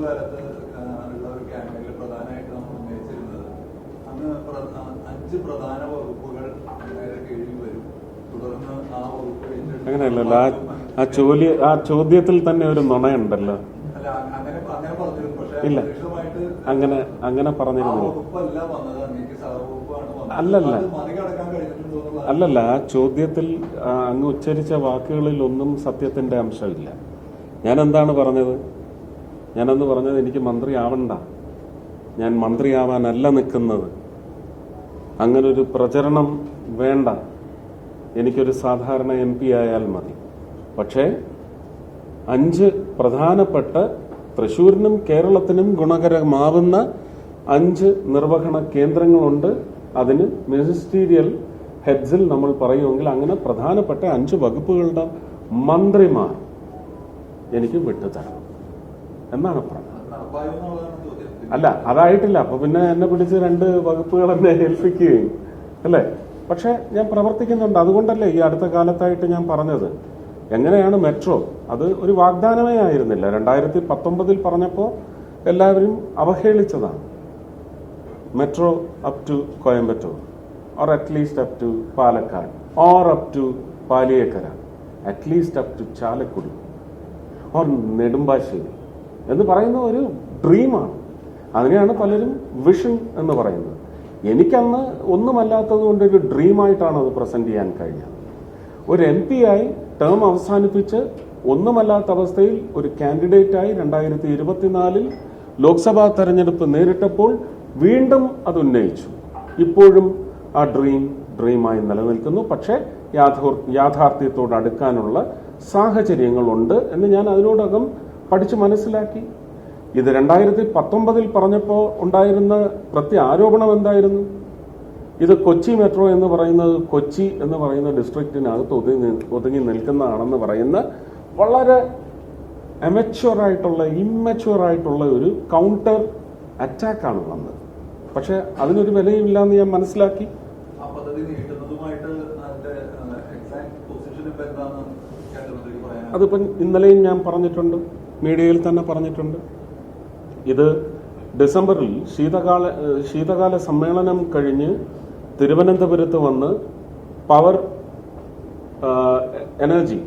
കാലത്ത് ഉള്ള ഒരു ക്യാമ്പയിനിൽ പ്രധാനമായിട്ട് നമ്മൾ ഉന്നയിച്ചിരുന്നത് അന്ന് 5 പ്രധാന വകുപ്പുകൾ അങ്ങയുടെ കീഴിൽ വരും, തുടർന്ന് ആ വകുപ്പ് അങ്ങനെയല്ലല്ലോ. ആ ചോദ്യത്തിൽ തന്നെ ഒരു നുണയുണ്ടല്ലോ. അല്ല, അങ്ങനെ പറഞ്ഞിരുന്നു. പക്ഷേ ഇല്ല, അങ്ങനെ പറഞ്ഞിരുന്നു. അല്ലല്ല, ആ ചോദ്യത്തിൽ അങ്ങ് ഉച്ചരിച്ച വാക്കുകളിൽ ഒന്നും സത്യത്തിന്റെ അംശമില്ല. ഞാൻ എന്താണ് പറഞ്ഞത്? ഞാനന്ന് പറഞ്ഞത് എനിക്ക് മന്ത്രിയാവണ്ട, ഞാൻ മന്ത്രിയാവാനല്ല നിൽക്കുന്നത്, അങ്ങനൊരു പ്രചരണം വേണ്ട, എനിക്കൊരു സാധാരണ MP ആയാൽ മതി. പക്ഷേ 5 പ്രധാനപ്പെട്ട തൃശ്ശൂരിനും കേരളത്തിനും ഗുണകരമാവുന്ന 5 നിർവഹണ കേന്ദ്രങ്ങളുണ്ട്. അതിന് മിനിസ്റ്റീരിയൽ ഹെഡ്സിൽ നമ്മൾ പറയുമെങ്കിൽ അങ്ങനെ പ്രധാനപ്പെട്ട 5 വകുപ്പുകളുടെ മന്ത്രിമാർ എനിക്ക് വിട്ടുതരണം എന്നാണ് പറഞ്ഞത്. അല്ല, അതായിട്ടില്ല. അപ്പൊ പിന്നെ എന്നെ പിടിച്ച് 2 വകുപ്പുകൾ എന്നെ ഏൽപ്പിക്കുകയും അല്ലേ. പക്ഷെ ഞാൻ പ്രവർത്തിക്കുന്നുണ്ട്. അതുകൊണ്ടല്ലേ ഈ അടുത്ത കാലത്തായിട്ട് ഞാൻ പറഞ്ഞത്. എങ്ങനെയാണ് മെട്രോ? അത് ഒരു വാഗ്ദാനമേ ആയിരുന്നില്ല. 2019 പറഞ്ഞപ്പോൾ എല്ലാവരും അവഹേളിച്ചതാണ്. Metro up to Coimbatore, or at least up to Palakkad, or up to Paliyekkara, at least up to Chalakudy, or Nedumbassery എന്ന് പറയുന്ന ഒരു ഡ്രീമാണ്. അതിനെയാണ് പലരും വിഷൻ എന്ന് പറയുന്നത്. എനിക്കന്ന് ഒന്നുമല്ലാത്തത് കൊണ്ട് ഒരു ഡ്രീമായിട്ടാണ് അത് പ്രസന്റ് ചെയ്യാൻ കഴിഞ്ഞത്. ഒരു MP ആയി ടേം അവസാനിപ്പിച്ച് ഒന്നുമല്ലാത്ത അവസ്ഥയിൽ ഒരു കാൻഡിഡേറ്റായി 2024 ലോക്സഭാ തെരഞ്ഞെടുപ്പ് നേരിട്ടപ്പോൾ വീണ്ടും അത് ഉന്നയിച്ചു. ഇപ്പോഴും ആ ഡ്രീമായി നിലനിൽക്കുന്നു. പക്ഷേ യാഥാർത്ഥ്യത്തോട് അടുക്കാനുള്ള സാഹചര്യങ്ങളുണ്ട് എന്ന് ഞാൻ അതിനോടകം പഠിച്ചു മനസ്സിലാക്കി. ഇത് 2019 പറഞ്ഞപ്പോൾ ഉണ്ടായിരുന്ന പ്രത്യാരോപണം എന്തായിരുന്നു? ഇത് കൊച്ചി മെട്രോ എന്ന് പറയുന്നത് കൊച്ചി എന്ന് പറയുന്ന ഡിസ്ട്രിക്റ്റിനകത്ത് ഒതുങ്ങി നിൽക്കുന്നതാണെന്ന് പറയുന്ന വളരെ ഇമ്മച്വർ ആയിട്ടുള്ള ഒരു കൗണ്ടർ അറ്റാക്കാണ് വന്നത്. പക്ഷെ അതിനൊരു വിലയില്ല എന്ന് ഞാൻ മനസ്സിലാക്കി. അതിപ്പം ഇന്നലെയും ഞാൻ പറഞ്ഞിട്ടുണ്ട്, മീഡിയയിൽ തന്നെ പറഞ്ഞിട്ടുണ്ട്. ഇത് ഡിസംബറിൽ ശീതകാല സമ്മേളനം കഴിഞ്ഞ് തിരുവനന്തപുരത്ത് വന്ന് power energy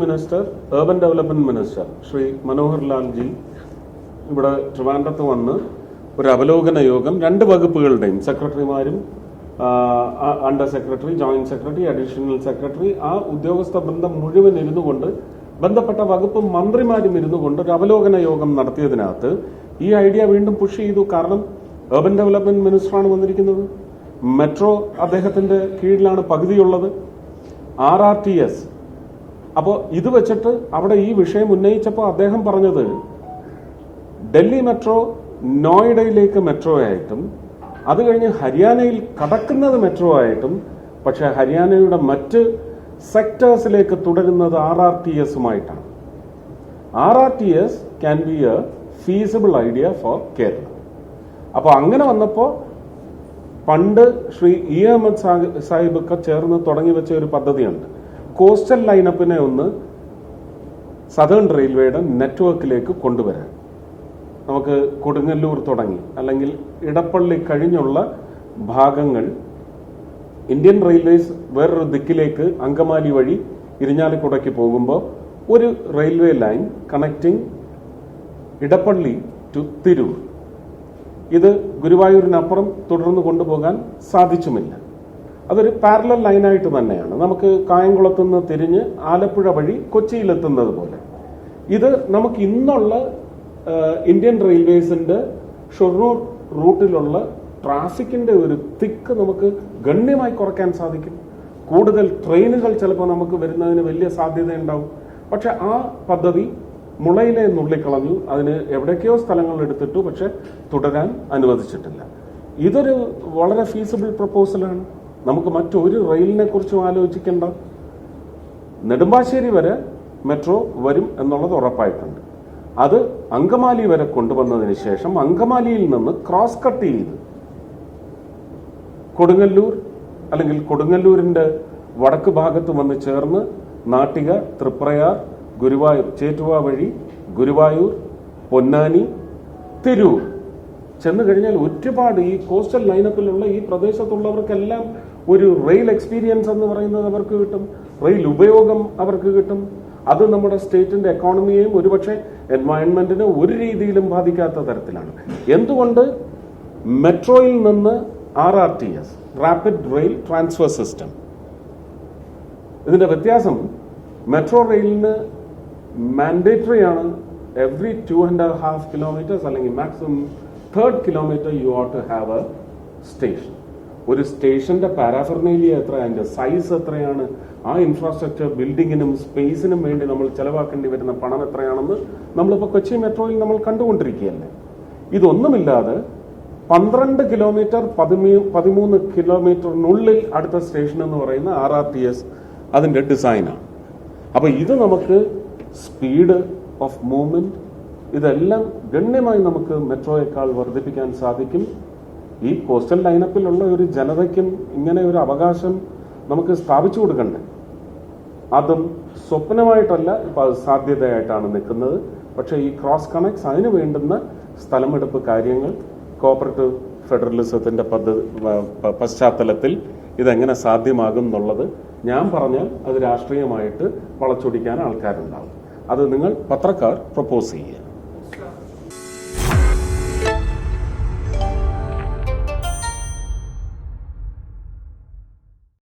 minister, urban development minister Shri Manohar Lalji ഇവിടെ ട്രിവാൻഡ്രത്ത് വന്ന് ഒരു അവലോകന യോഗം 2 വകുപ്പുകളുടെയും സെക്രട്ടറിമാരും, under secretary, joint secretary, additional secretary, ആ ഉദ്യോഗസ്ഥ ബന്ധം മുഴുവൻ ഇരുന്നുകൊണ്ട്, ബന്ധപ്പെട്ട വകുപ്പ് മന്ത്രിമാരും ഇരുന്നുകൊണ്ട് ഒരു അവലോകന യോഗം നടത്തിയതിനകത്ത് ഈ ഐഡിയ വീണ്ടും പുഷ് ചെയ്തു. കാരണം ഏർബൻ ഡെവലപ്മെന്റ് മിനിസ്റ്ററാണ് വന്നിരിക്കുന്നത്, മെട്രോ അദ്ദേഹത്തിന്റെ കീഴിലാണ് പകുതിയുള്ളത്, RRTS. അപ്പോൾ ഇത് വെച്ചിട്ട് അവിടെ ഈ വിഷയം ഉന്നയിച്ചപ്പോൾ അദ്ദേഹം പറഞ്ഞത് ഡൽഹി മെട്രോ നോയിഡയിലേക്ക് മെട്രോ ആയിട്ടും അത് കഴിഞ്ഞ് ഹരിയാനയിൽ കടക്കുന്നത് മെട്രോ ആയിട്ടും, പക്ഷെ ഹരിയാനയുടെ മറ്റ് സെക്ടേഴ്സിലേക്ക് തുടരുന്നത് RRTSുമായിട്ടാണ്. RRTS can be a feasible idea for Kerala. അപ്പോൾ അങ്ങനെ വന്നപ്പോൾ പണ്ട് ശ്രീ E. അഹമ്മദ് സാഹിബൊക്കെ ചേർന്ന് തുടങ്ങി വെച്ച ഒരു പദ്ധതിയുണ്ട്. കോസ്റ്റൽ ലൈനപ്പിനെ ഒന്ന് സദേൺ റെയിൽവേയുടെ നെറ്റ്വർക്കിലേക്ക് കൊണ്ടുവരാൻ. നമുക്ക് കൊടുങ്ങല്ലൂർ തുടങ്ങി അല്ലെങ്കിൽ ഇടപ്പള്ളി കഴിഞ്ഞുള്ള ഭാഗങ്ങൾ ഇന്ത്യൻ റെയിൽവേസ് വേറൊരു ദിക്കിലേക്ക് അങ്കമാലി വഴി ഇരിഞ്ഞാലക്കുടയ്ക്ക് പോകുമ്പോൾ ഒരു railway line connecting Edappally to Tirur, ഇത് ഗുരുവായൂരിനപ്പുറം തുടർന്ന് കൊണ്ടുപോകാൻ സാധിച്ചുമില്ല. അതൊരു പാരലൽ ലൈനായിട്ട് തന്നെയാണ്. നമുക്ക് കായംകുളത്തുനിന്ന് തിരിഞ്ഞ് ആലപ്പുഴ വഴി കൊച്ചിയിലെത്തുന്നത് പോലെ. ഇത് നമുക്ക് ഇന്നുള്ള ഇന്ത്യൻ റെയിൽവേസിന്റെ ഷൊർണൂർ റൂട്ടിലുള്ള ട്രാഫിക്കിന്റെ ഒരു തിക്ക് നമുക്ക് ഗണ്യമായി കുറയ്ക്കാൻ സാധിക്കും. കൂടുതൽ ട്രെയിനുകൾ ചിലപ്പോൾ നമുക്ക് വരുന്നതിന് വലിയ സാധ്യതയുണ്ടാവും. പക്ഷെ ആ പദ്ധതി മുളയിലെ നുള്ളിക്കളഞ്ഞു. അതിന് എവിടേക്കോ സ്ഥലങ്ങൾ എടുത്തിട്ടു, പക്ഷെ തുടരാൻ അനുവദിച്ചിട്ടില്ല. ഇതൊരു വളരെ ഫീസിബിൾ പ്രപ്പോസലാണ്. നമുക്ക് മറ്റൊരു റെയിലിനെ കുറിച്ചും ആലോചിക്കേണ്ട. നെടുമ്പാശ്ശേരി വരെ മെട്രോ വരും എന്നുള്ളത് ഉറപ്പായിട്ടുണ്ട്. അത് അങ്കമാലി വരെ കൊണ്ടുവന്നതിന് ശേഷം അങ്കമാലിയിൽ നിന്ന് ക്രോസ് കട്ട് ചെയ്ത് കൊടുങ്ങല്ലൂർ അല്ലെങ്കിൽ കൊടുങ്ങല്ലൂരിന്റെ വടക്ക് ഭാഗത്ത് വന്ന് ചേർന്ന് നാട്ടിക, തൃപ്രയാർ, ഗുരുവായൂർ, ചേറ്റുവ വഴി ഗുരുവായൂർ, പൊന്നാനി, തിരൂർ ചെന്ന് കഴിഞ്ഞാൽ ഒരുപാട് ഈ കോസ്റ്റൽ ലൈനപ്പിലുള്ള ഈ പ്രദേശത്തുള്ളവർക്കെല്ലാം ഒരു റെയിൽ എക്സ്പീരിയൻസ് എന്ന് പറയുന്നത് അവർക്ക് കിട്ടും, റെയിൽ ഉപയോഗം അവർക്ക് കിട്ടും. അത് നമ്മുടെ സ്റ്റേറ്റിന്റെ എക്കോണമിയെയും ഒരുപക്ഷെ എൻവയൺമെന്റിനെ ഒരു രീതിയിലും ബാധിക്കാത്ത തരത്തിലാണ്. എന്തുകൊണ്ട് മെട്രോയിൽ നിന്ന് RRTS, rapid rail transfer system, ഇതിന്റെ വ്യത്യാസം മെട്രോ റെയിലിന് മാൻഡേറ്ററി ആണ് എവറി 2.5 കിലോമീറ്റേഴ്സ് അല്ലെങ്കിൽ maximum 3rd kilometre you ought to have a station. ഒരു സ്റ്റേഷന്റെ പാരാഫർനേലിയ എത്ര, അതിന്റെ സൈസ് എത്രയാണ്, ആ ഇൻഫ്രാസ്ട്രക്ചർ ബിൽഡിങ്ങിനും സ്പേസിനും വേണ്ടി നമ്മൾ ചെലവാക്കേണ്ടി വരുന്ന പണം എത്രയാണെന്ന് നമ്മളിപ്പോൾ കൊച്ചി മെട്രോയിൽ നമ്മൾ കണ്ടുകൊണ്ടിരിക്കുകയല്ലേ. ഇതൊന്നുമില്ലാതെ 12 കിലോമീറ്റർ 13 കിലോമീറ്ററിനുള്ളിൽ അടുത്ത സ്റ്റേഷൻ എന്ന് പറയുന്ന RRTS അതിന്റെ ഡിസൈനാണ്. അപ്പൊ ഇത് നമുക്ക് സ്പീഡ് ഓഫ് മൂവ്മെന്റ് ഇതെല്ലാം ഗണ്യമായി നമുക്ക് മെട്രോയേക്കാൾ വർദ്ധിപ്പിക്കാൻ സാധിക്കും. ഈ കോസ്റ്റൽ ലൈനപ്പിലുള്ള ഒരു ജനതയ്ക്കും ഇങ്ങനെ ഒരു അവകാശം നമുക്ക് സ്ഥാപിച്ചു കൊടുക്കണ്ടേ? അതും സ്വപ്നമായിട്ടല്ല, ഇപ്പൊ അത് സാധ്യതയായിട്ടാണ് നിൽക്കുന്നത്. പക്ഷേ ഈ ക്രോസ് കണക്ട്സ് അതിന് വേണ്ടുന്ന സ്ഥലമെടുപ്പ് കാര്യങ്ങൾ കോപ്പറേറ്റീവ് ഫെഡറലിസത്തിന്റെ പശ്ചാത്തലത്തിൽ ഇതെങ്ങനെ സാധ്യമാകും എന്നുള്ളത് ഞാൻ പറഞ്ഞാൽ അത് രാഷ്ട്രീയമായിട്ട് വളച്ചൊടിക്കാൻ ആൾക്കാരുണ്ടാവും. അത് നിങ്ങൾ പത്രക്കാർ പ്രപ്പോസ് ചെയ്യുക.